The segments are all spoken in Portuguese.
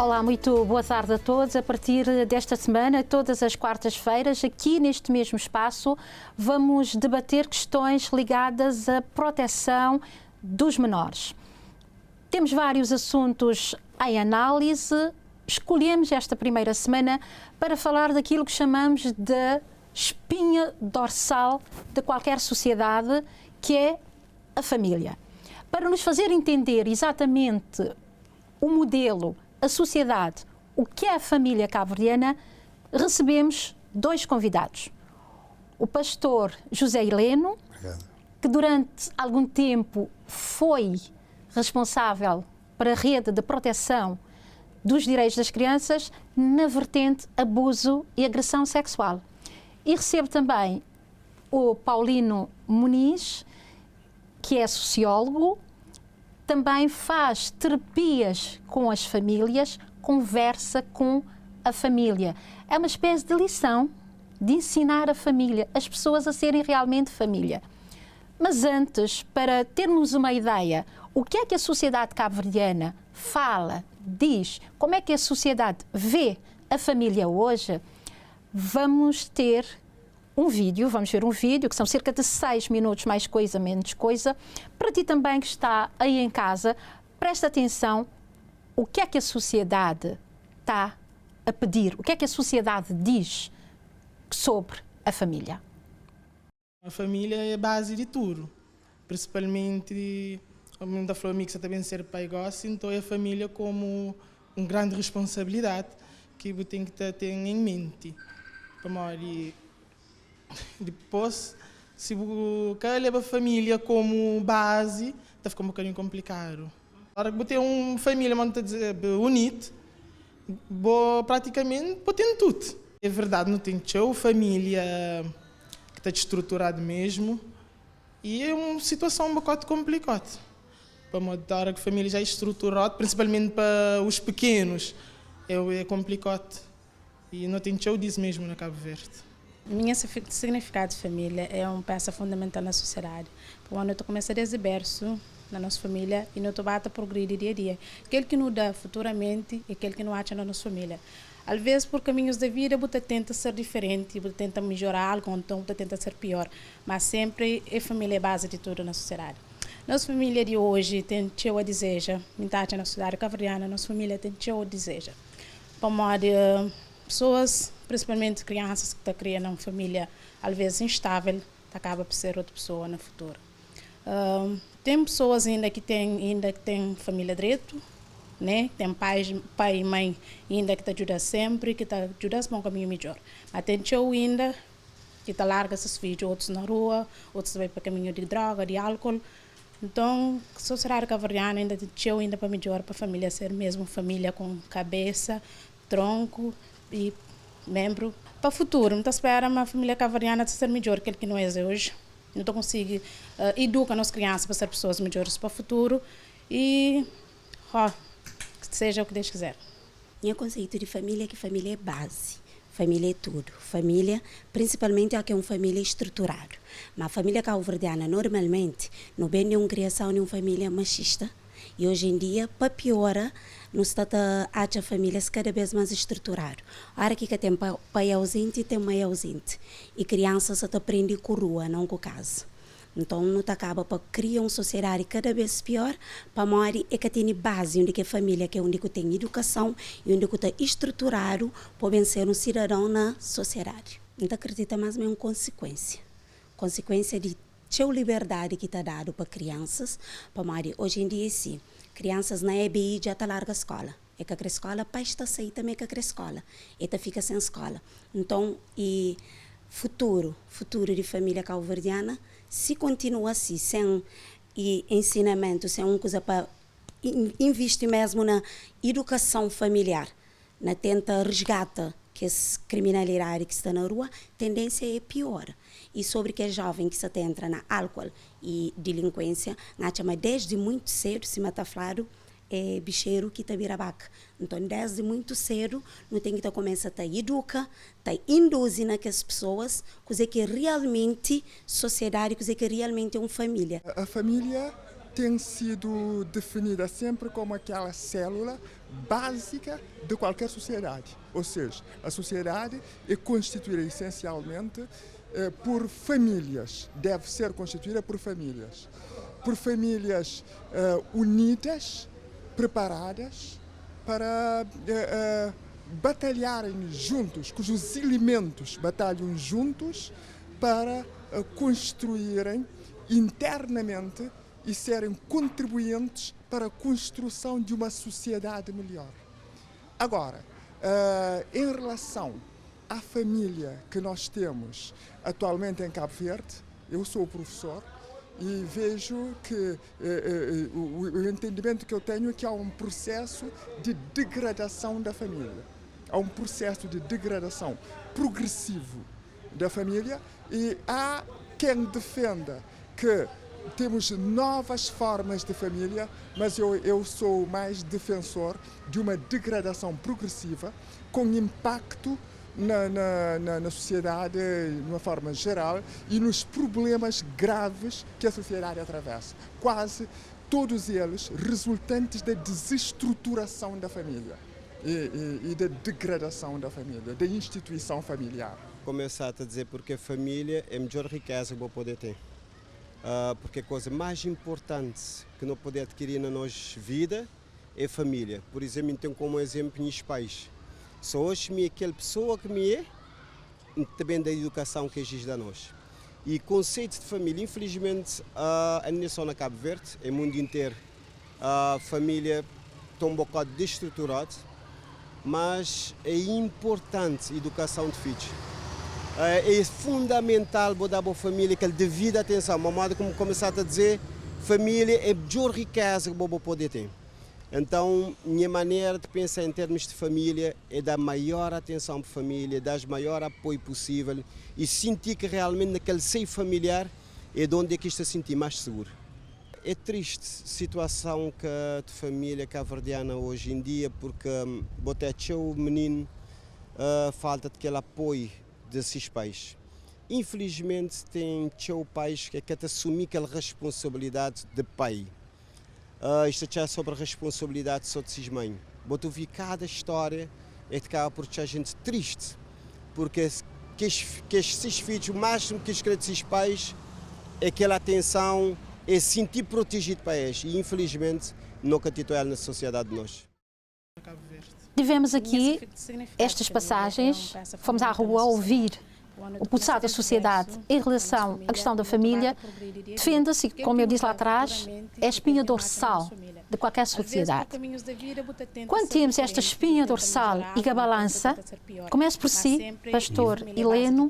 Olá, muito boa tarde a todos. A partir desta semana, todas as quartas-feiras, aqui neste mesmo espaço, vamos debater questões ligadas à proteção dos menores. Temos vários assuntos em análise. Escolhemos esta primeira semana para falar daquilo que chamamos de espinha dorsal de qualquer sociedade, que é a família. Para nos fazer entender exatamente o modelo, a sociedade, o que é a família cabo-verdiana, recebemos dois convidados. O pastor José Heleno, que durante algum tempo foi responsável para a rede de proteção dos direitos das crianças na vertente abuso e agressão sexual. E recebo também o Paulino Muniz, que é sociólogo, também faz terapias com as famílias, conversa com a família. É uma espécie de lição de ensinar a família, as pessoas a serem realmente família. Mas antes, para termos uma ideia, o que é que a sociedade cabo-verdiana fala, diz, como é que a sociedade vê a família hoje, vamos ver um vídeo que são cerca de 6 minutos, mais coisa, menos coisa. Para ti também que está aí em casa, presta atenção o que é que a sociedade está a pedir, o que é que a sociedade diz sobre a família. A família é a base de tudo, principalmente, como da falou que também ser pai gosta, então é a família como uma grande responsabilidade que você tem que ter em mente. Depois, se você leva a família como base, vai ficar um bocadinho complicado. Agora que você tem uma família unida, praticamente você tem tudo. É verdade, não tem família que está estruturada mesmo, e é uma situação um bocado complicada. Para a hora que a família já é estruturada, principalmente para os pequenos, é complicado. E não tem disso mesmo na Cabo Verde. O meu significado de família é uma peça fundamental na sociedade. Quando eu começo desde berço na nossa família e não bata progredir dia a dia. Aquele que nos dá futuramente é aquele que não acha na nossa família. Às vezes, por caminhos da vida, você tenta ser diferente, você tenta melhorar algo, então você tenta ser pior. Mas sempre a família é a base de tudo na sociedade. Nossa família de hoje tem o a deseja, metade na sociedade cabo-verdiana, nossa família tem o a deseja. Para modo pessoas, principalmente crianças que estão criando uma família, às vezes instável, acaba por ser outra pessoa no futuro. Tem pessoas ainda que têm família direito, né? Tem pai e mãe ainda que te ajudam sempre, que te ajudam a um caminho melhor. Mas tem ainda que te larga seus filhos, outros na rua, outros vai para o caminho de droga, de álcool. Então, a sociedade cabo-verdiana ainda tem ainda para melhor, para a família ser mesmo família com cabeça, tronco e membro. Para o futuro, não espera uma família cabo-verdiana ser melhor que ele que não é hoje. Não consegue educar as crianças para ser pessoas melhores para o futuro e que seja o que Deus quiser. Meu conceito de família é que família é base. Família é tudo. Família, principalmente, é que é uma família estruturada. Mas a família cabo-verdiana, normalmente, não vem de uma criação de uma família machista. E hoje em dia, para piorar, não se trata de famílias cada vez mais estruturadas. A hora que tem pai ausente, tem mãe ausente. E crianças só aprendem com a rua, não com a casa. Então, não acaba para criar uma sociedade cada vez pior, para morrer é que tem base, onde que a família, que é onde que tem educação e onde que está estruturado para vencer um cidadão na sociedade. Então, acredita mais ou menos consequência. Consequência de ter liberdade que está dado para crianças, para morrer. Hoje em dia, sim, crianças na EBI já está larga a escola. É que a escola, pai está sair também com a escola. E fica sem escola. Então, e futuro de família cabo-verdiana, se continua assim, sem ensinamento, sem uma coisa para investir mesmo na educação familiar, na tenta resgata que essa criminalidade que está na rua, a tendência é pior. E sobre que é jovem que se entra na álcool e delinquência, mas desde muito cedo, se mata flado, é bicheiro que está vira vaca. Então, desde muito cedo, não tem que começar a educar, a induzir naquelas pessoas, coisa que realmente sociedade, coisa que realmente é uma família. A família tem sido definida sempre como aquela célula básica de qualquer sociedade. Ou seja, a sociedade é constituída essencialmente por famílias, deve ser constituída por famílias unidas, preparadas para batalharem juntos, cujos elementos batalham juntos para construírem internamente e serem contribuintes para a construção de uma sociedade melhor. Agora, em relação à família que nós temos atualmente em Cabo Verde, eu sou professor e vejo que o entendimento que eu tenho é que há um processo de degradação da família. Há um processo de degradação progressivo da família e há quem defenda que temos novas formas de família, mas eu sou mais defensor de uma degradação progressiva com impacto na sociedade de uma forma geral e nos problemas graves que a sociedade atravessa. Quase todos eles resultantes da desestruturação da família e da degradação da família, da instituição familiar. Começar a dizer porque a família é a melhor riqueza que vou poder ter. Porque a coisa mais importante que não poder adquirir na nossa vida é a família. Por exemplo, tenho como exemplo meus pais. Só hoje me aquela pessoa que me é, também da educação que existe da nós. E conceito de família, infelizmente, não é só na Cabo Verde, é o mundo inteiro. A família está um bocado desestruturada, mas é importante a educação de filhos. É fundamental dar à família aquela devida atenção. Mamãe, como começaste a dizer, família é a melhor riqueza que vou poder ter. Então, minha maneira de pensar em termos de família é dar maior atenção para a família, dar o maior apoio possível e sentir que realmente naquele seio familiar é de onde é que isto se sentir mais seguro. É triste a situação que de família cabo-verdiana hoje em dia, porque botar o menino falta daquele apoio desses pais. Infelizmente tem pais que querem assumir aquela responsabilidade de pai. Isto é sobre a responsabilidade só de si mãe. Boto vi cada história é de cá por a gente triste, porque que esses filhos, o máximo que eles querem de seus pais é aquela atenção, é sentir protegido para eles. E infelizmente nunca tido ela na sociedade de nós. Tivemos aqui estas passagens, fomos à rua ouvir o pulsar da sociedade em relação à questão da família. Defende-se, como eu disse lá atrás, é a espinha dorsal de qualquer sociedade. Quando temos esta espinha dorsal e a balança, comece por si, pastor Heleno,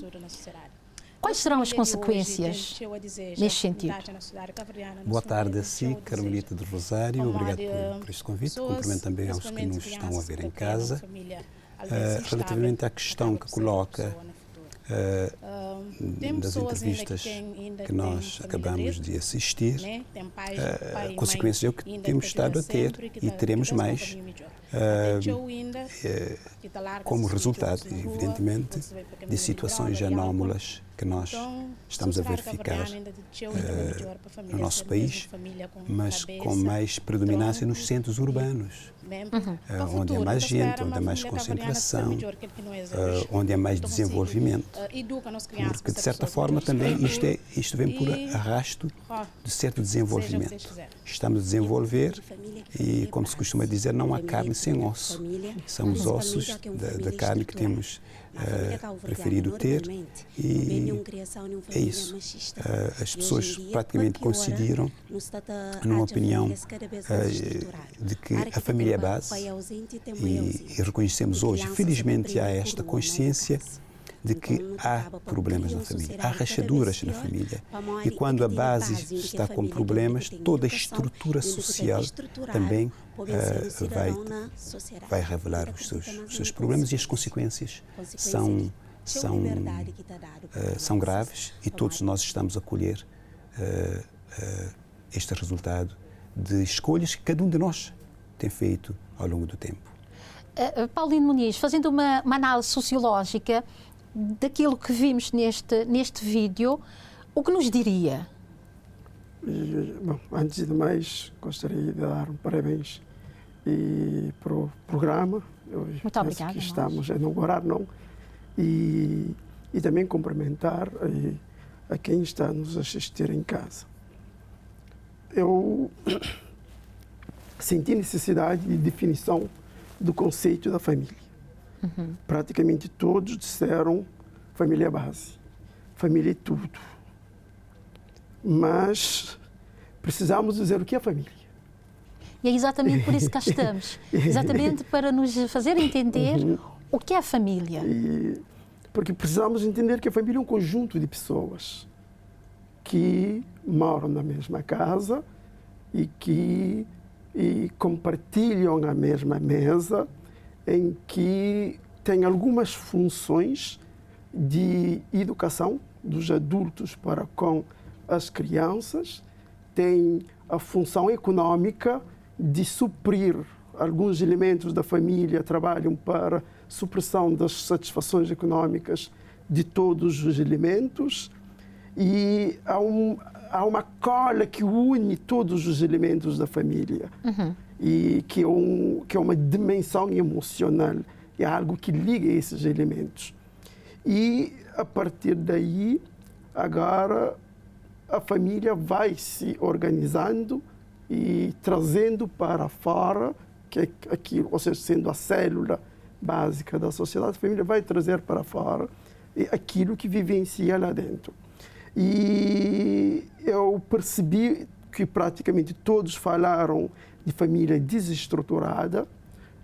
quais serão as consequências neste sentido? Boa tarde a si, Carmelita do Rosário. Obrigado por este convite. Cumprimento também aos que nos estão a ver em casa. Relativamente à questão que coloca das entrevistas que nós acabamos de assistir, consequências é o que temos estado a ter e teremos mais como resultado, evidentemente, de situações anómalas que nós estamos a verificar no nosso país, mas com mais predominância nos centros urbanos, onde há mais gente, onde há mais concentração, onde há mais desenvolvimento, porque de certa forma também isto vem por arrasto de certo desenvolvimento. Estamos a desenvolver e, como se costuma dizer, não há carne sem osso. São os ossos da carne que temos preferido ter e é isso. As pessoas praticamente coincidiram numa opinião de que a família é a base e reconhecemos hoje, felizmente há esta consciência de que há problemas na família, há rachaduras na família e quando a base está com problemas, toda a estrutura social também vai revelar os seus problemas e as consequências são graves e todos nós estamos a colher este resultado de escolhas que cada um de nós tem feito ao longo do tempo. Paulino Muniz, fazendo uma análise sociológica daquilo que vimos neste vídeo, o que nos diria? E, bom, antes de mais, gostaria de dar um parabéns para o programa. Muito obrigada. Que estamos a inaugurar, não? E também cumprimentar a quem está a nos assistir em casa. Eu senti necessidade de definição do conceito da família. Praticamente todos disseram família é base, família é tudo. Mas precisamos dizer o que é família. E é exatamente por isso que cá estamos. Exatamente para nos fazer entender o que é a família. Porque precisamos entender que a família é um conjunto de pessoas que moram na mesma casa e que compartilham a mesma mesa, em que tem algumas funções de educação dos adultos para com as crianças, tem a função econômica de suprir alguns elementos da família, trabalham para supressão das satisfações econômicas de todos os elementos, e há uma cola que une todos os elementos da família, e que é uma dimensão emocional, é algo que liga esses elementos. E, a partir daí, agora, a família vai se organizando e trazendo para fora, que é aquilo, ou seja, sendo a célula básica da sociedade, a família vai trazer para fora aquilo que vivencia lá dentro. E eu percebi que praticamente todos falaram de família desestruturada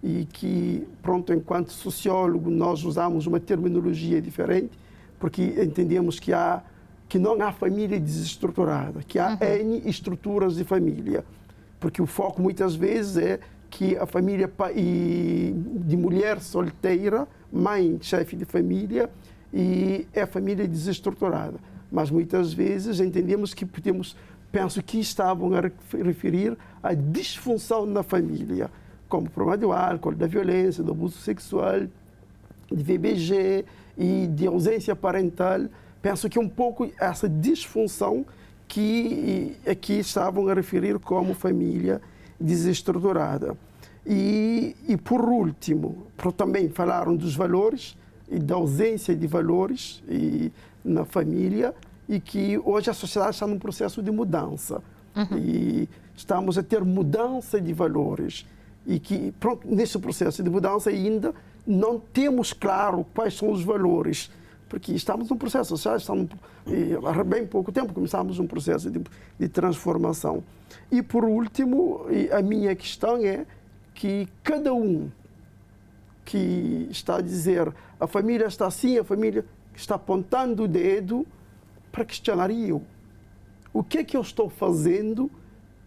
e que, pronto, enquanto sociólogo, nós usamos uma terminologia diferente, porque entendemos que não há família desestruturada, que há N estruturas de família, porque o foco muitas vezes é que a família de mulher solteira, mãe, chefe de família, e é a família desestruturada. Mas muitas vezes entendemos que penso que estavam a referir à disfunção na família, como o problema do álcool, da violência, do abuso sexual, de VBG e de ausência parental. Penso que um pouco essa disfunção que aqui estavam a referir como família desestruturada. E por último, também falaram dos valores e da ausência de valores na família, e que hoje a sociedade está num processo de mudança. E estamos a ter mudança de valores. E que, pronto, nesse processo de mudança ainda não temos claro quais são os valores, porque estamos num processo social, há bem pouco tempo começamos um processo de transformação. E, por último, a minha questão é que cada um que está a dizer a família está assim, a família está apontando o dedo, para questionar eu. O que é que eu estou fazendo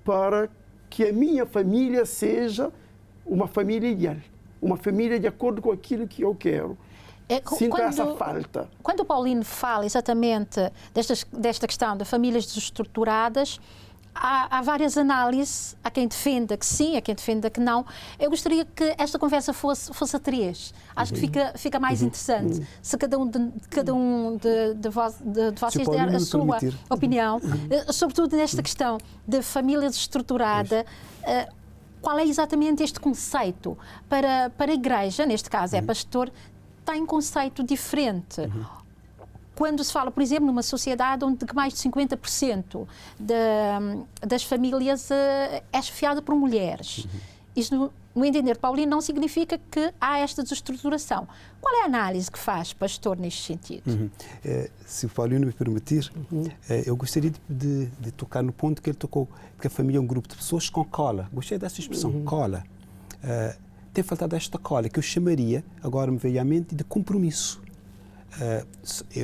para que a minha família seja uma família ideal, uma família de acordo com aquilo que eu quero? Sinto essa falta. Quando o Paulino fala exatamente desta questão de famílias desestruturadas, há várias análises. Há quem defenda que sim, há quem defenda que não. Eu gostaria que esta conversa fosse a três. Acho que fica mais interessante se cada um de vocês der a sua opinião, sobretudo nesta questão de família desestruturada. Qual é exatamente este conceito? Para a Igreja, neste caso é pastor, tem um conceito diferente. Quando se fala, por exemplo, numa sociedade onde mais de 50% das famílias é chefiada por mulheres. Isto, no entender de Paulino, não significa que há esta desestruturação. Qual é a análise que faz, pastor, neste sentido? Se o Paulino me permitir, eu gostaria de tocar no ponto que ele tocou, que a família é um grupo de pessoas com cola. Gostei dessa expressão, cola. Tem faltado esta cola, que eu chamaria, agora me veio à mente, de compromisso.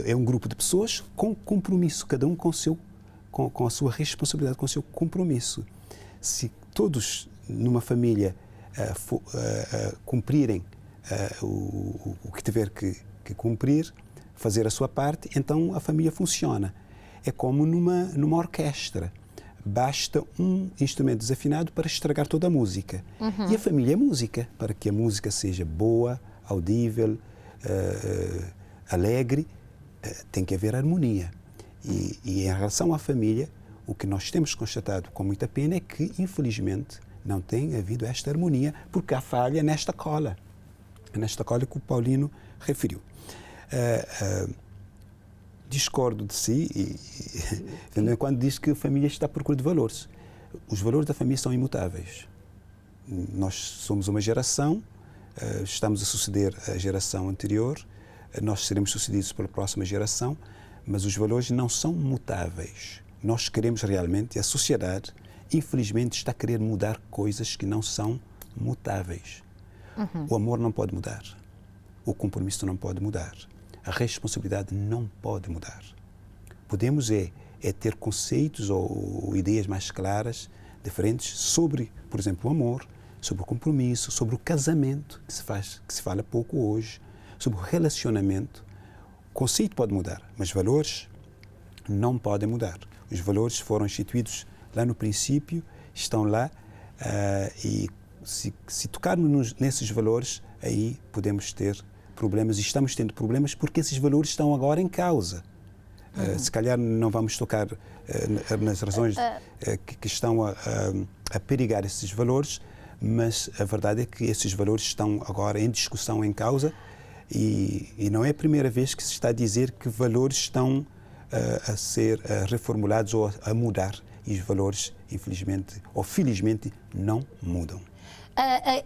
É um grupo de pessoas com compromisso, cada um com a sua responsabilidade, com o seu compromisso. Se todos numa família cumprirem o que tiver que cumprir, fazer a sua parte, então a família funciona. É como numa orquestra. Basta um instrumento desafinado para estragar toda a música. E a família é música, para que a música seja boa, audível, alegre, tem que haver harmonia. E em relação à família, o que nós temos constatado com muita pena é que, infelizmente, não tem havido esta harmonia, porque há falha nesta cola que o Paulino referiu. Discordo de si quando diz que a família está à procura de valores. Os valores da família são imutáveis. Nós somos uma geração, estamos a suceder a geração anterior, nós seremos sucedidos pela próxima geração, mas os valores não são mutáveis. Nós queremos realmente, a sociedade, infelizmente, está a querer mudar coisas que não são mutáveis. O amor não pode mudar, o compromisso não pode mudar, a responsabilidade não pode mudar. Podemos ter conceitos ou ideias mais claras, diferentes, sobre, por exemplo, o amor, sobre o compromisso, sobre o casamento, que se fala pouco hoje, sobre o relacionamento. O conceito pode mudar, mas valores não podem mudar. Os valores foram instituídos lá no princípio, estão lá, e se tocarmos nesses valores, aí podemos ter problemas, e estamos tendo problemas porque esses valores estão agora em causa. Se calhar não vamos tocar nas razões que estão a perigar esses valores, mas a verdade é que esses valores estão agora em discussão, em causa, e não é a primeira vez que se está a dizer que valores estão a ser reformulados ou a mudar, e os valores, infelizmente ou felizmente, não mudam.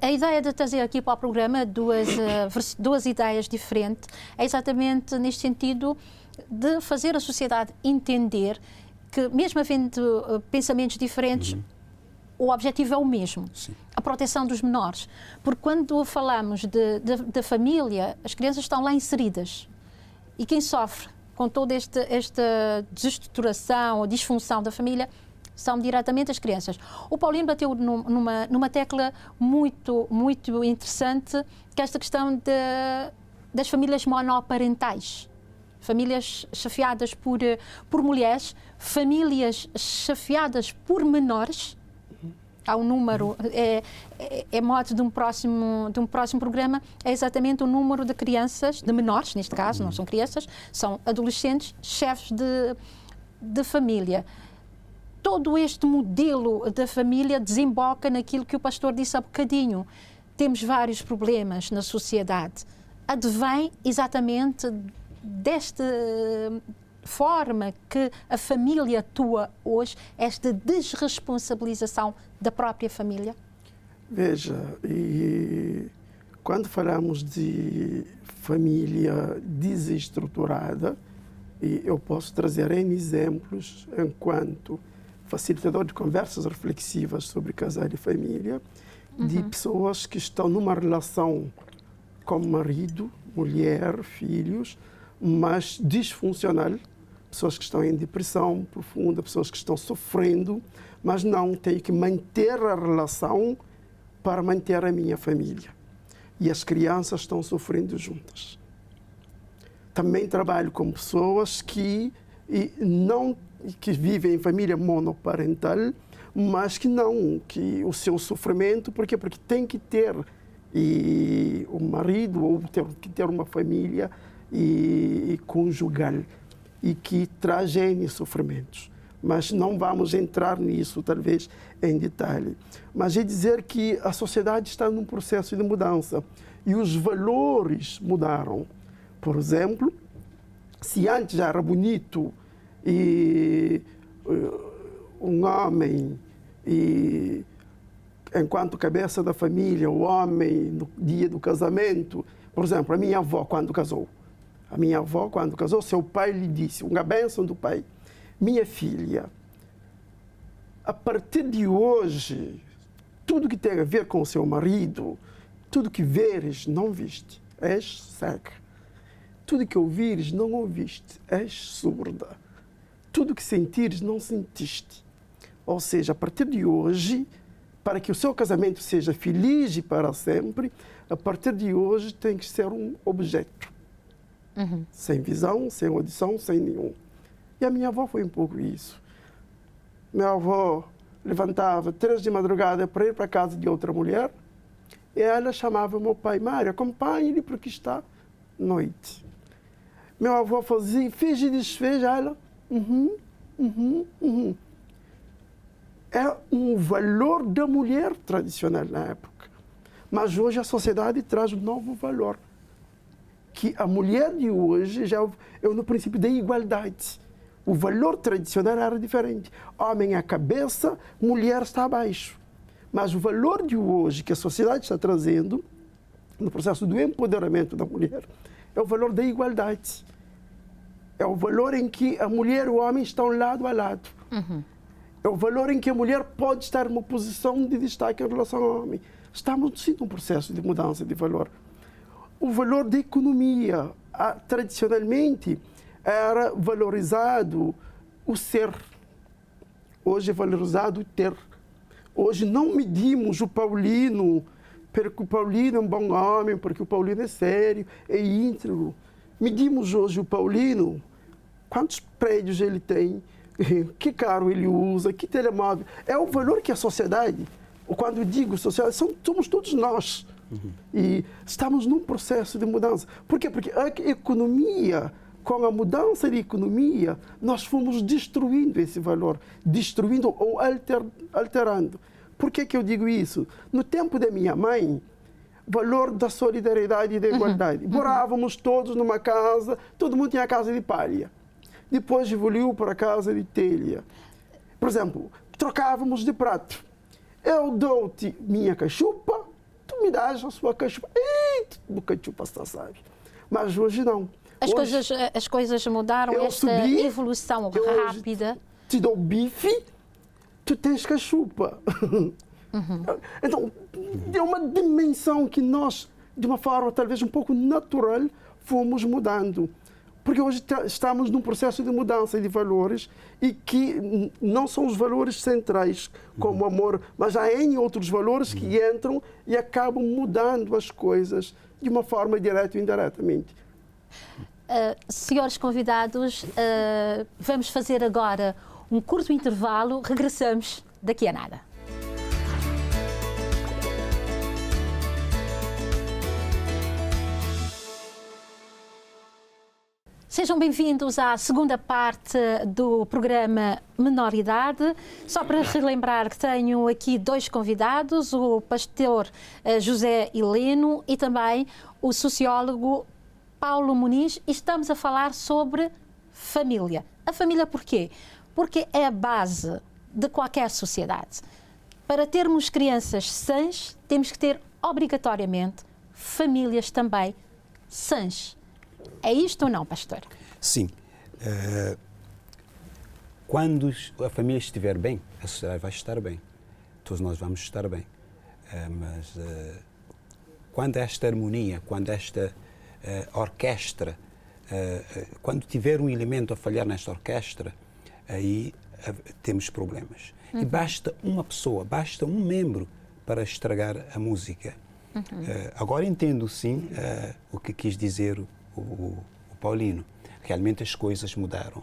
A ideia de trazer aqui para o programa duas ideias diferentes é exatamente neste sentido de fazer a sociedade entender que, mesmo havendo pensamentos diferentes, o objetivo é o mesmo, Sim. A proteção dos menores. Porque quando falamos de família, as crianças estão lá inseridas. E quem sofre com toda esta desestruturação ou disfunção da família são diretamente as crianças. O Paulino bateu numa tecla muito, muito interessante, que é esta questão das famílias monoparentais. Famílias chefiadas por mulheres, famílias chefiadas por menores. Há um número, é mote de um próximo programa, é exatamente o número de crianças, de menores, neste caso, não são crianças, são adolescentes, chefes de família. Todo este modelo da família desemboca naquilo que o pastor disse há bocadinho. Temos vários problemas na sociedade. Advém exatamente desta forma que a família atua hoje, esta desresponsabilização da própria família? Veja, e quando falamos de família desestruturada, e eu posso trazer N exemplos enquanto facilitador de conversas reflexivas sobre casal e família, de pessoas que estão numa relação com marido, mulher, filhos, mas disfuncional, pessoas que estão em depressão profunda, pessoas que estão sofrendo, mas não têm que manter a relação para manter a minha família. E as crianças estão sofrendo juntas. Também trabalho com pessoas que vivem em família monoparental, mas que o seu sofrimento, porque tem que ter o marido ou ter uma família conjugal e que traz N sofrimentos. Mas não vamos entrar nisso, talvez, em detalhe. Mas é dizer que a sociedade está num processo de mudança e os valores mudaram. Por exemplo, se antes já era bonito um homem, enquanto cabeça da família, o homem, no dia do casamento, por exemplo, a minha avó, quando casou, seu pai lhe disse, uma bênção do pai, minha filha, a partir de hoje, tudo que tem a ver com o seu marido, tudo que veres, não viste, és cega. Tudo que ouvires, não ouviste, és surda. Tudo que sentires, não sentiste. Ou seja, a partir de hoje, para que o seu casamento seja feliz e para sempre, a partir de hoje tem que ser um objeto. Sem visão, sem audição, sem nenhum. E a minha avó foi um pouco isso. Minha avó levantava 3 de madrugada para ir para a casa de outra mulher e ela chamava meu pai, Mário, acompanhe-lhe porque está noite. Meu avô fez e desfez, ela, é um valor da mulher tradicional na época. Mas hoje a sociedade traz um novo valor, que a mulher de hoje já é no princípio da igualdade. O valor tradicional era diferente. Homem é a cabeça, mulher está abaixo. Mas o valor de hoje que a sociedade está trazendo, no processo do empoderamento da mulher, é o valor da igualdade. É o valor em que a mulher e o homem estão lado a lado. É o valor em que a mulher pode estar numa posição de destaque em relação ao homem. Estamos sim num processo de mudança de valor. O valor da economia. Tradicionalmente, era valorizado o ser. Hoje é valorizado o ter. Hoje não medimos o Paulino, porque o Paulino é um bom homem, porque o Paulino é sério, é íntegro. Medimos hoje o Paulino, quantos prédios ele tem, que carro ele usa, que telemóvel. É o valor que a sociedade, quando digo sociedade, somos todos nós. E estamos num processo de mudança. Por quê? Porque a economia, com a mudança de economia, nós fomos destruindo esse valor, destruindo ou alterando. Por que eu digo isso? No tempo da minha mãe, valor da solidariedade e da igualdade. Morávamos todos numa casa, todo mundo tinha casa de palha. Depois evoluiu para a casa de telha. Por exemplo, trocávamos de prato. Eu dou-te minha cachupa, tu me dás a sua cachupa. Eita, cachupa está, sabe? Mas hoje não. As coisas mudaram, esta evolução rápida. Te dou bife, tu tens cachupa. Então, é uma dimensão que nós, de uma forma talvez um pouco natural, fomos mudando. Porque hoje estamos num processo de mudança de valores e que não são os valores centrais, como o amor, mas há N outros valores que entram e acabam mudando as coisas de uma forma direta ou indiretamente. Senhores convidados, vamos fazer agora um curto intervalo. Regressamos daqui a nada. Sejam bem-vindos à segunda parte do programa Menoridade. Só para relembrar que tenho aqui dois convidados, o pastor José Heleno e também o sociólogo Paulo Muniz, e estamos a falar sobre família. A família porquê? Porque é a base de qualquer sociedade. Para termos crianças sãs, temos que ter obrigatoriamente famílias também sãs. É isto ou não, pastor? Sim. Quando a família estiver bem, a sociedade vai estar bem. Todos nós vamos estar bem. Mas quando esta harmonia, quando esta orquestra, quando tiver um elemento a falhar nesta orquestra, aí temos problemas. E basta uma pessoa, basta um membro para estragar a música. Agora entendo sim o que quis dizer o Paulino. Realmente as coisas mudaram.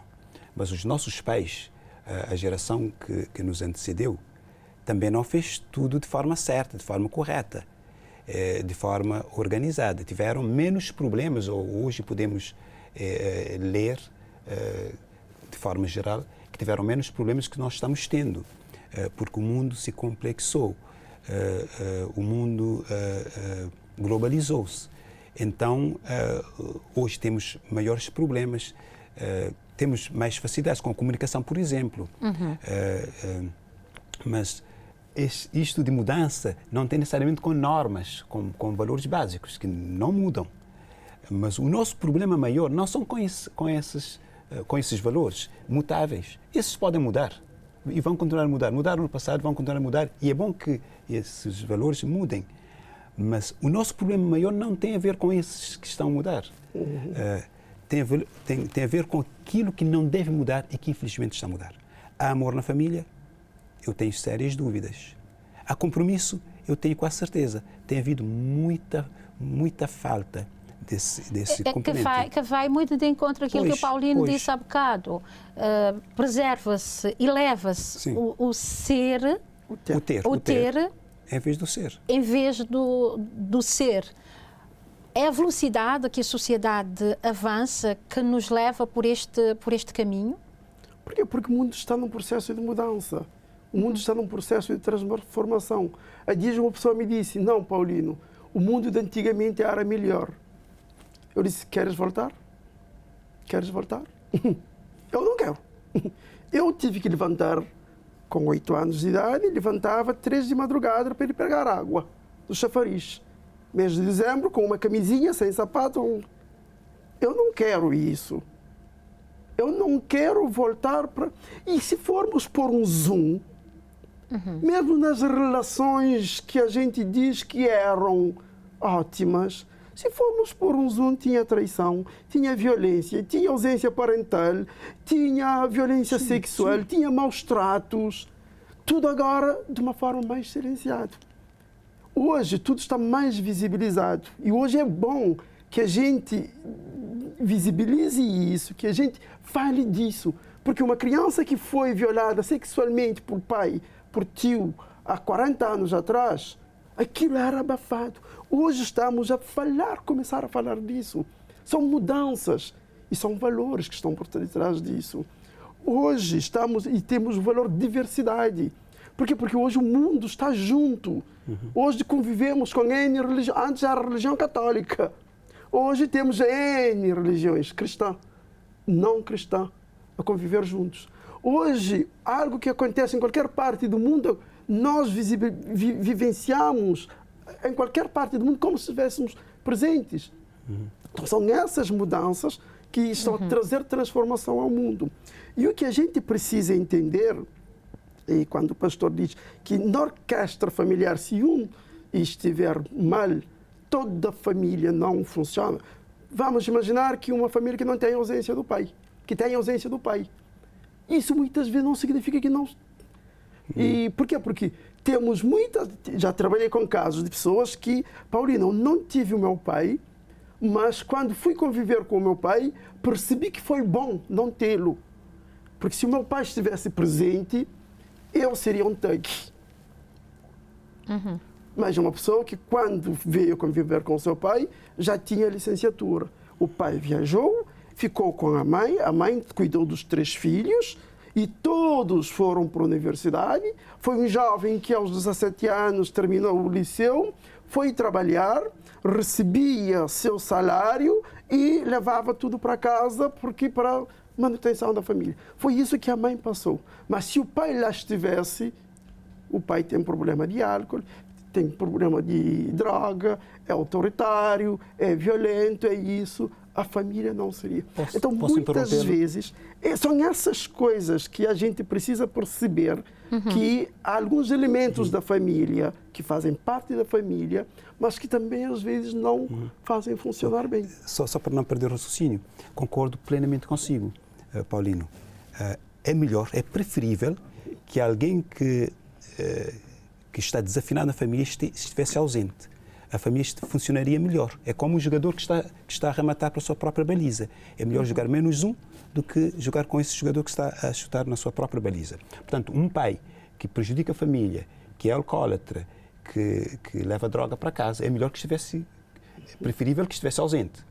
Mas os nossos pais, a geração que nos antecedeu, também não fez tudo de forma certa, de forma correta, de forma organizada. Tiveram menos problemas, ou hoje podemos ler, de forma geral, que tiveram menos problemas que nós estamos tendo, porque o mundo se complexou, o mundo globalizou-se. Então, hoje temos maiores problemas, temos mais facilidades com a comunicação, por exemplo. Mas isto de mudança não tem necessariamente com normas, com valores básicos, que não mudam. Mas o nosso problema maior não são com esses valores mutáveis. Esses podem mudar e vão continuar a mudar. Mudaram no passado, vão continuar a mudar. E é bom que esses valores mudem. Mas o nosso problema maior não tem a ver com esses que estão a mudar. Tem a ver com aquilo que não deve mudar e que infelizmente está a mudar. Há amor na família? Eu tenho sérias dúvidas. Há compromisso? Eu tenho quase certeza. Tem havido muita falta desse componente. Que vai muito de encontro àquilo que o Paulino disse há bocado. Preserva-se, eleva-se o ser, o ter, em vez do ser. Em vez do ser. É a velocidade que a sociedade avança que nos leva por este caminho? Porquê? Porque o mundo está num processo de mudança. O mundo está num processo de transformação. Há dias uma pessoa me disse, não, Paulino, o mundo de antigamente era melhor. Eu disse, queres voltar? Queres voltar? Eu não quero. Eu tive que levantar com 8 anos de idade, levantava 3 de madrugada para ir pegar água do chafariz. Mês de dezembro, com uma camisinha, sem sapato. Eu não quero isso. Eu não quero voltar para... E se formos por um zoom, mesmo nas relações que a gente diz que eram ótimas, se formos por um zoom, tinha traição, tinha violência, tinha ausência parental, tinha violência sexual, tinha maus tratos. Tudo agora de uma forma mais silenciada. Hoje tudo está mais visibilizado. E hoje é bom que a gente visibilize isso, que a gente fale disso. Porque uma criança que foi violada sexualmente por pai, por tio, há 40 anos atrás, aquilo era abafado. Hoje estamos a começar a falar disso. São mudanças e são valores que estão por trás disso. Hoje estamos e temos o valor de diversidade. Por quê? Porque hoje o mundo está junto. Hoje convivemos com N religiões. Antes era a religião católica. Hoje temos N religiões, cristã, não cristã, a conviver juntos. Hoje, algo que acontece em qualquer parte do mundo, nós vivenciamos em qualquer parte do mundo como se estivéssemos presentes. Então, são essas mudanças que estão a trazer transformação ao mundo. E o que a gente precisa entender, e quando o pastor diz que na orquestra familiar, se um estiver mal, toda a família não funciona. Vamos imaginar que uma família que não tem ausência do pai, que tem ausência do pai. Isso muitas vezes não significa que não... E por quê? Porque temos muitas... Já trabalhei com casos de pessoas que, Paulino, não tive o meu pai, mas quando fui conviver com o meu pai, percebi que foi bom não tê-lo. Porque se o meu pai estivesse presente, eu seria um thug. Mas uma pessoa que, quando veio conviver com o seu pai, já tinha licenciatura. O pai viajou, ficou com a mãe cuidou dos 3 filhos e todos foram para a universidade. Foi um jovem que, aos 17 anos, terminou o liceu, foi trabalhar, recebia seu salário e levava tudo para casa porque para manutenção da família. Foi isso que a mãe passou. Mas se o pai lá estivesse, o pai tem problema de álcool, tem problema de droga, é autoritário, é violento, é isso, a família não seria. Então, muitas vezes, são essas coisas que a gente precisa perceber que há alguns elementos da família que fazem parte da família, mas que também, às vezes, não fazem funcionar bem. Só para não perder o raciocínio, concordo plenamente consigo, Paulino. É melhor, é preferível que alguém que está desafinado na família estivesse ausente. A família funcionaria melhor. É como um jogador que está a rematar para a sua própria baliza. É melhor jogar menos um do que jogar com esse jogador que está a chutar na sua própria baliza. Portanto, um pai que prejudica a família, que é alcoólatra, que leva droga para casa, é melhor que estivesse, preferível que estivesse ausente.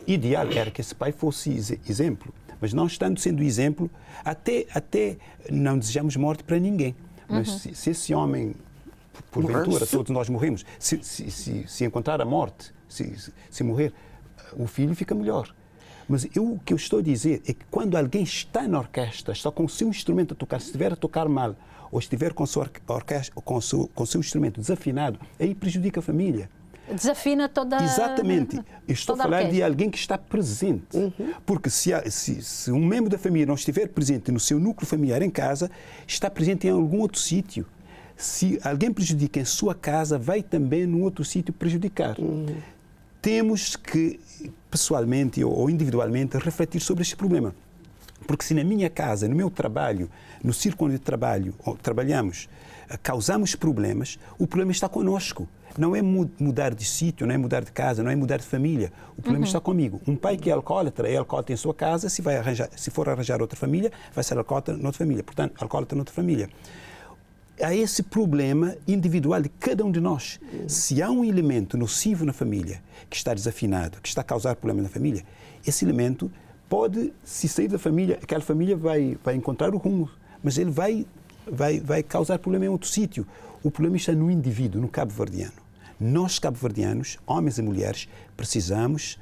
Ideal era que esse pai fosse exemplo, mas não estando sendo exemplo, até não desejamos morte para ninguém. Mas se esse homem, porventura, todos nós morremos, se encontrar a morte, se morrer, o filho fica melhor. Mas o que eu estou a dizer é que quando alguém está na orquestra, está com o seu instrumento a tocar, se estiver a tocar mal, ou estiver com o seu instrumento desafinado, aí prejudica a família. Desafina toda... Exatamente. Eu estou a falar de alguém que está presente. Porque se um membro da família não estiver presente no seu núcleo familiar em casa, está presente em algum outro sítio. Se alguém prejudica em sua casa, vai também num outro sítio prejudicar. Temos que, pessoalmente ou individualmente, refletir sobre este problema. Porque se na minha casa, no meu trabalho, no círculo de trabalho, onde trabalhamos, causamos problemas, o problema está conosco. Não é mudar de sítio, não é mudar de casa, não é mudar de família. O problema está comigo. Um pai que é alcoólatra em sua casa, se for arranjar outra família, vai ser alcoólatra noutra família. Portanto, alcoólatra noutra família. Há esse problema individual de cada um de nós. Se há um elemento nocivo na família, que está desafinado, que está a causar problema na família, esse elemento pode, se sair da família, aquela família vai encontrar o rumo, mas ele vai vai causar problema em outro sítio. O problema está no indivíduo, no cabo-verdiano. Nós, cabo-verdianos, homens e mulheres, precisamos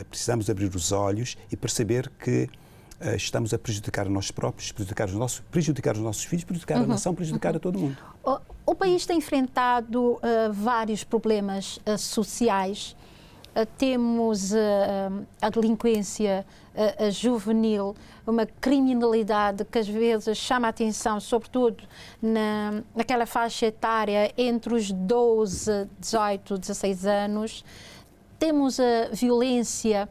precisamos abrir os olhos e perceber que estamos a prejudicar nós próprios, prejudicar os nossos filhos, prejudicar a nação, prejudicar a todo mundo. O país tem enfrentado vários problemas sociais. Temos a delinquência juvenil, uma criminalidade que às vezes chama a atenção, sobretudo naquela faixa etária entre os 12, 18, 16 anos. Temos a violência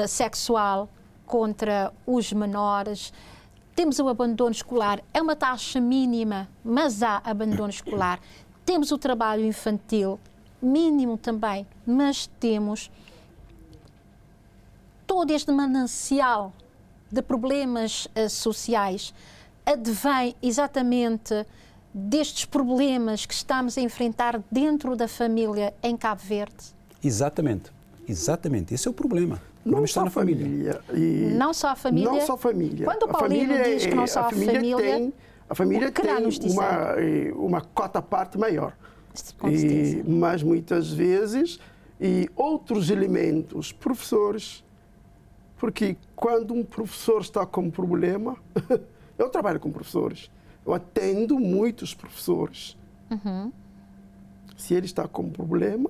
sexual contra os menores. Temos o abandono escolar. É uma taxa mínima, mas há abandono escolar. Temos o trabalho infantil, mínimo também, mas temos todo este manancial de problemas sociais advém exatamente destes problemas que estamos a enfrentar dentro da família em Cabo Verde? Exatamente. Esse é o problema. Não só a família. Não só a família. Não só a família. Quando o Paulino diz que não só a família, a família tem uma cota parte maior. Mas muitas vezes outros elementos, professores, porque quando um professor está com problema, eu trabalho com professores, eu atendo muitos professores. Se ele está com problema,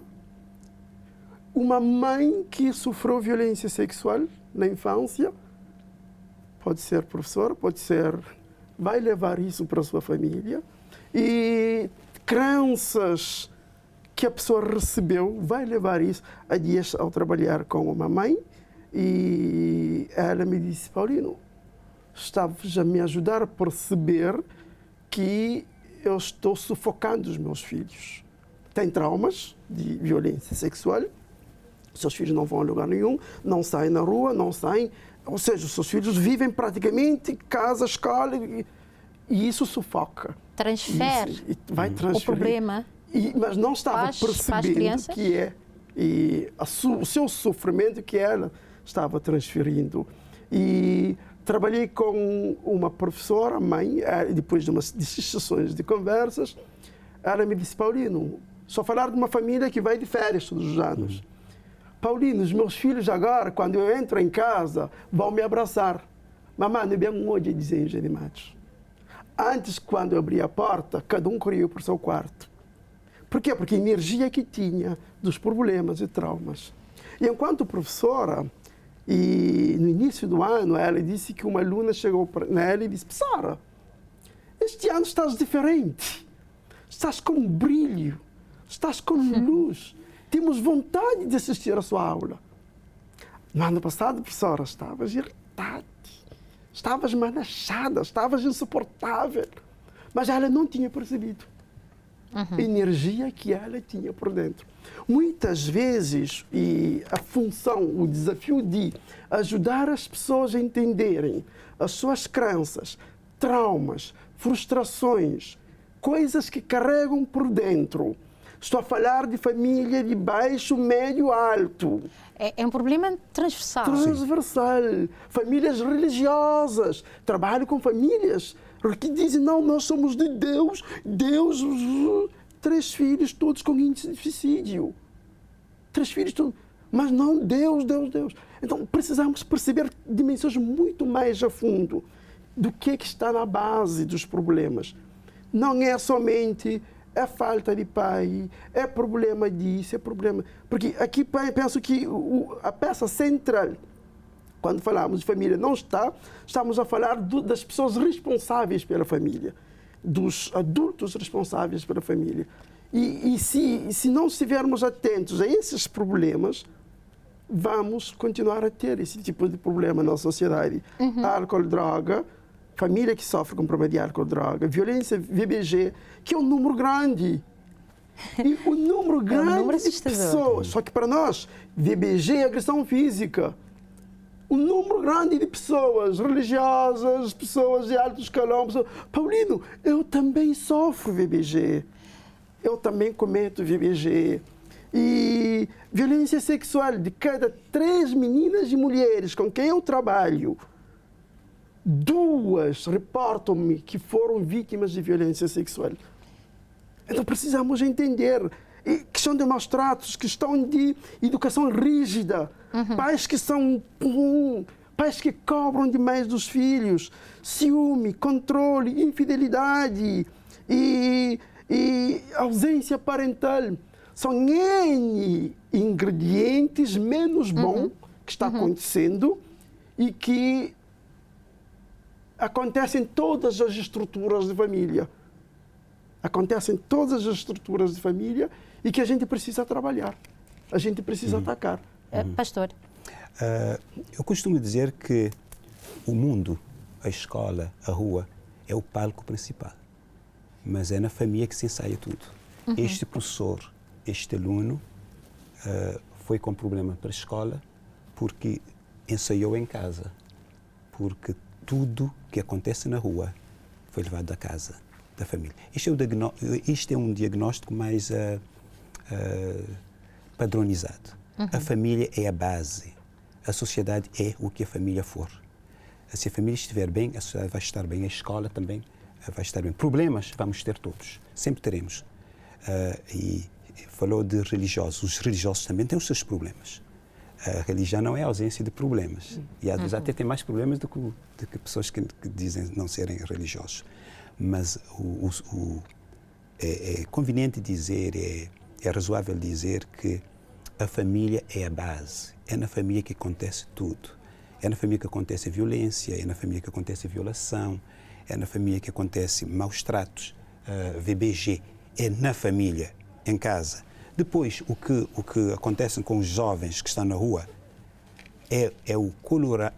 uma mãe que sofreu violência sexual na infância, pode ser professora, vai levar isso para a sua família, e crenças que a pessoa recebeu, vai levar isso a dias ao trabalhar com uma mãe, e ela me disse: Paulino, estavas a me ajudar a perceber que eu estou sufocando os meus filhos. Tem traumas de violência sexual, seus filhos não vão a lugar nenhum, não saem na rua, ou seja, os seus filhos vivem praticamente casa, escola, e isso sufoca. Transfere vai transferir o problema. Mas não estava percebendo que é o seu sofrimento que ela estava transferindo. E trabalhei com uma professora, mãe, depois de umas sessões de conversas, ela me disse: Paulino, só falar de uma família que vai de férias todos os anos. Paulino, os meus filhos agora, quando eu entro em casa, vão me abraçar. Mamãe, não é bem um de desenhos animados. Antes, quando eu abria a porta, cada um corria para o seu quarto. Por quê? Porque a energia que tinha dos problemas e traumas. E enquanto professora, no início do ano, ela disse que uma aluna chegou para ela e disse: Sara, este ano estás diferente. Estás com brilho, estás com luz. Temos vontade de assistir a sua aula. No ano passado, professora, estavas irritada, estavas manachada, estavas insuportável. Mas ela não tinha percebido a energia que ela tinha por dentro. Muitas vezes, a função, o desafio de ajudar as pessoas a entenderem as suas crenças, traumas, frustrações, coisas que carregam por dentro. Estou a falar de família de baixo, médio, alto. É um problema transversal. Transversal. Famílias religiosas. Trabalho com famílias que dizem: não, nós somos de Deus. 3 filhos todos com índice de suicídio. 3 filhos todos. Mas não, Deus. Então, precisamos perceber dimensões muito mais a fundo do que está na base dos problemas. Não é somente a falta de pai, é problema disso, é problema... Porque aqui penso que a peça central, quando falamos de família, não estamos a falar das pessoas responsáveis pela família, dos adultos responsáveis pela família. E se não estivermos atentos a esses problemas, vamos continuar a ter esse tipo de problema na sociedade. Álcool, droga, família que sofre com problema de álcool, droga, violência, VBG, que é um número grande. E o número grande de pessoas. Só que para nós, VBG é agressão física. Um número grande de pessoas religiosas, pessoas de alto escalão. Paulino, eu também sofro VBG. Eu também cometo VBG. E violência sexual, de cada 3 meninas e mulheres com quem eu trabalho, 2 reportam-me que foram vítimas de violência sexual. Então precisamos entender. Questão de maus tratos, questão de educação rígida, pais que são pais que cobram demais dos filhos, ciúme, controle, infidelidade e ausência parental. São N ingredientes menos bons que está acontecendo e que acontecem em todas as estruturas de família. Acontecem em todas as estruturas de família e que a gente precisa trabalhar, a gente precisa atacar. Pastor? Eu costumo dizer que o mundo, a escola, a rua, é o palco principal, mas é na família que se ensaia tudo. Este professor, este aluno, foi com problema para a escola porque ensaiou em casa, porque tudo que acontece na rua foi levado da casa, da família. Este é um diagnóstico mais padronizado. A família é a base. A sociedade é o que a família for. Se a família estiver bem, a sociedade vai estar bem, a escola também vai estar bem. Problemas vamos ter todos, sempre teremos. E falou de religiosos. Os religiosos também têm os seus problemas. A religião não é a ausência de problemas. E às vezes até tem mais problemas do que pessoas que dizem não serem religiosos. Mas é conveniente dizer, é razoável dizer que a família é a base. É na família que acontece tudo. É na família que acontece a violência, é na família que acontece a violação, é na família que acontece maus tratos, VBG. É na família, em casa. Depois, o que acontece com os jovens que estão na rua é o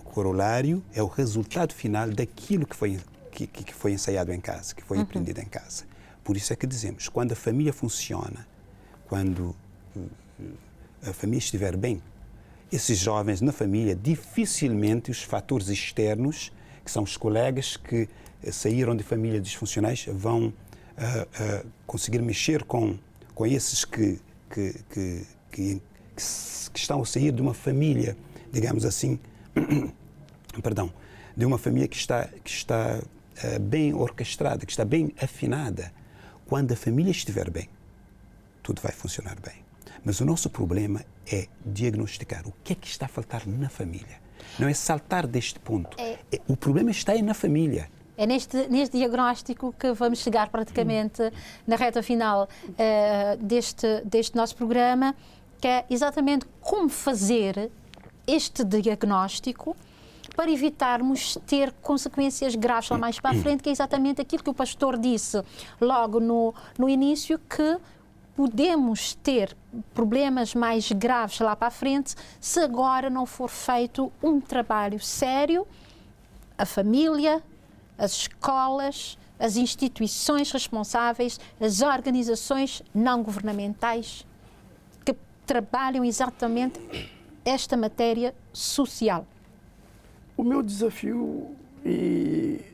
corolário, é o resultado final daquilo que foi ensaiado em casa, que foi aprendido em casa. Por isso é que dizemos, quando a família funciona, quando a família estiver bem, esses jovens na família, dificilmente os fatores externos, que são os colegas que saíram de famílias disfuncionais, vão conseguir mexer com esses que estão a sair de uma família, digamos assim, perdão, de uma família que está bem orquestrada, que está bem afinada. Quando a família estiver bem, tudo vai funcionar bem. Mas o nosso problema é diagnosticar o que é que está a faltar na família. Não é saltar deste ponto. O problema está aí na família. É neste diagnóstico que vamos chegar praticamente na reta final deste nosso programa, que é exatamente como fazer este diagnóstico para evitarmos ter consequências graves lá mais para a frente, que é exatamente aquilo que o pastor disse logo no início, que podemos ter problemas mais graves lá para a frente se agora não for feito um trabalho sério, a família, as escolas, as instituições responsáveis, as organizações não governamentais que trabalham exatamente esta matéria social. O meu desafio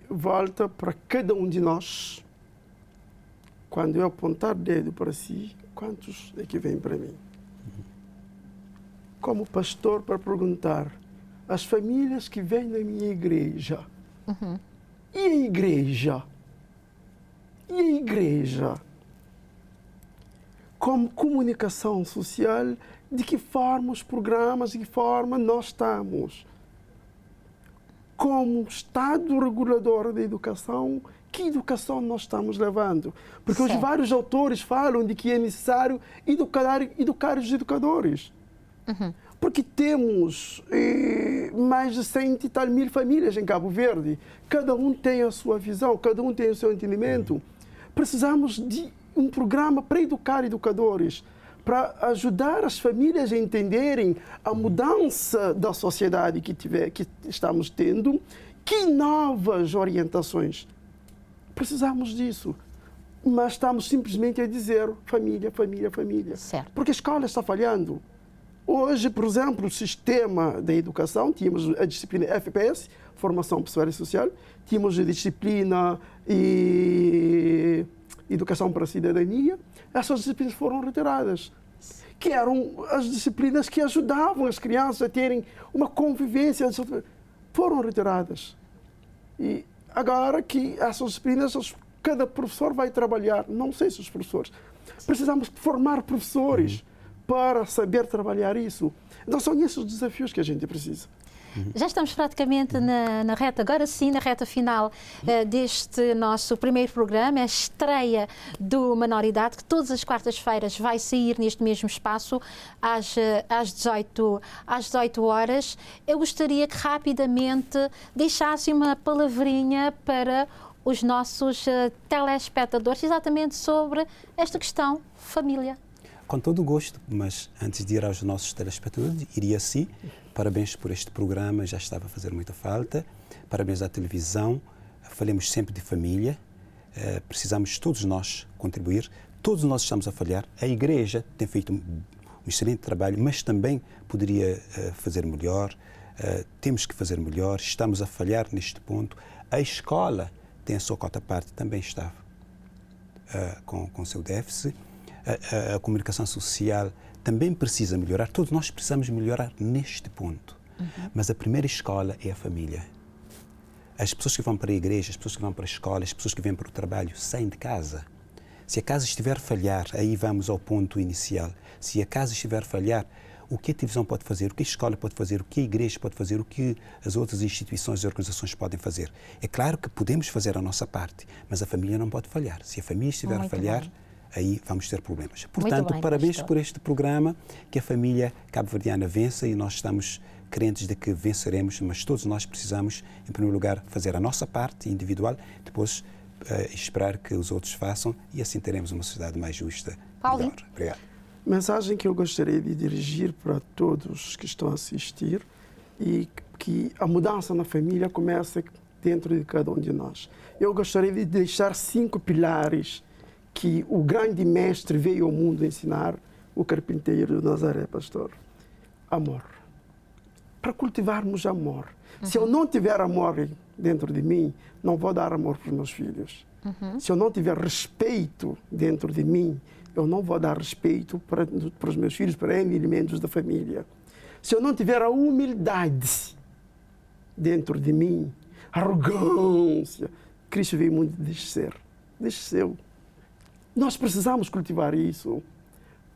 volta para cada um de nós. Quando eu apontar o dedo para si, quantos é que vêm para mim? Como pastor, para perguntar às famílias que vêm na minha igreja, e a igreja? E a igreja? Como comunicação social, de que forma os programas, de que forma nós estamos? Como Estado regulador da educação, que educação nós estamos levando? Porque os vários autores falam de que é necessário educar os educadores. Porque temos mais de 100 e tal mil famílias em Cabo Verde. Cada um tem a sua visão, cada um tem o seu entendimento. Precisamos de um programa para educar educadores, para ajudar as famílias a entenderem a mudança da sociedade que estamos tendo, que novas orientações. Precisamos disso. Mas estamos simplesmente a dizer família, família, família. Certo. Porque a escola está falhando. Hoje, por exemplo, o sistema da educação, tínhamos a disciplina FPS, Formação Pessoal e Social, tínhamos a disciplina Educação para a Cidadania. Essas disciplinas foram retiradas, que eram as disciplinas que ajudavam as crianças a terem uma convivência. Foram retiradas. E agora que essas disciplinas, cada professor vai trabalhar, não sei se os professores, precisamos formar professores para saber trabalhar isso. Então são esses os desafios que a gente precisa. Já estamos praticamente na reta, agora sim, na reta final deste nosso primeiro programa, a estreia do Menoridade, que todas as quartas-feiras vai sair neste mesmo espaço, às 18 horas. Eu gostaria que rapidamente deixasse uma palavrinha para os nossos telespectadores, exatamente sobre esta questão família. Com todo o gosto, mas antes de ir aos nossos telespectadores, iria sim. Parabéns por este programa, já estava a fazer muita falta. Parabéns à televisão. Falemos sempre de família. Precisamos todos nós contribuir. Todos nós estamos a falhar. A Igreja tem feito um excelente trabalho, mas também poderia fazer melhor. Temos que fazer melhor. Estamos a falhar neste ponto. A escola tem a sua cota parte, também está com seu déficit. A comunicação social também precisa melhorar. Todos nós precisamos melhorar neste ponto. Mas a primeira escola é a família. As pessoas que vão para a igreja, as pessoas que vão para a escola, as pessoas que vêm para o trabalho, saem de casa. Se a casa estiver a falhar, aí vamos ao ponto inicial. Se a casa estiver a falhar, o que a televisão pode fazer, o que a escola pode fazer, o que a igreja pode fazer, o que as outras instituições e organizações podem fazer. É claro que podemos fazer a nossa parte, mas a família não pode falhar. Se a família estiver a falhar, aí vamos ter problemas. Portanto, parabéns por este programa, que a família cabo-verdiana vença, e nós estamos crentes de que venceremos, mas todos nós precisamos, em primeiro lugar, fazer a nossa parte individual, depois esperar que os outros façam, e assim teremos uma sociedade mais justa. Paulinho. Melhor. Obrigado. Mensagem que eu gostaria de dirigir para todos que estão a assistir, e que a mudança na família começa dentro de cada um de nós. Eu gostaria de deixar 5 pilares que o grande mestre veio ao mundo ensinar, o carpinteiro de Nazaré, pastor. Amor. Para cultivarmos amor. Se eu não tiver amor dentro de mim, não vou dar amor para os meus filhos. Se eu não tiver respeito dentro de mim, eu não vou dar respeito para os meus filhos, para N elementos da família. Se eu não tiver a humildade dentro de mim, arrogância, Cristo veio ao mundo desceu. Nós precisamos cultivar isso.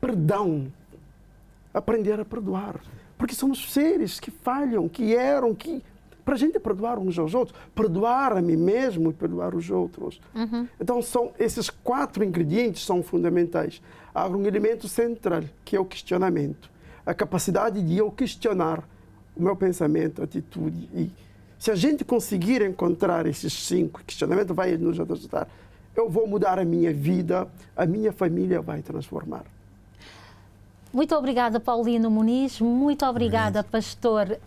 Perdão. Aprender a perdoar. Porque somos seres que falham, que erram, para a gente perdoar uns aos outros, perdoar a mim mesmo e perdoar os outros. Então, esses 4 ingredientes são fundamentais. Há um elemento central, que é o questionamento. A capacidade de eu questionar o meu pensamento, atitude. E se a gente conseguir encontrar esses 5 questionamentos, vai nos ajudar. Eu vou mudar a minha vida, a minha família vai transformar. Muito obrigada, Paulino Muniz. Muito obrigada, pastor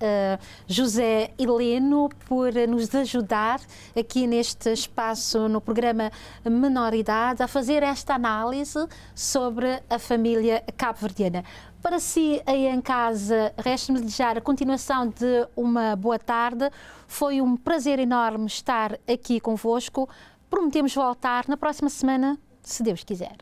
José Heleno, por nos ajudar aqui neste espaço, no programa Menoridade, a fazer esta análise sobre a família cabo-verdiana. Para si, aí em casa, resta-me desejar a continuação de uma boa tarde. Foi um prazer enorme estar aqui convosco. Prometemos voltar na próxima semana, se Deus quiser.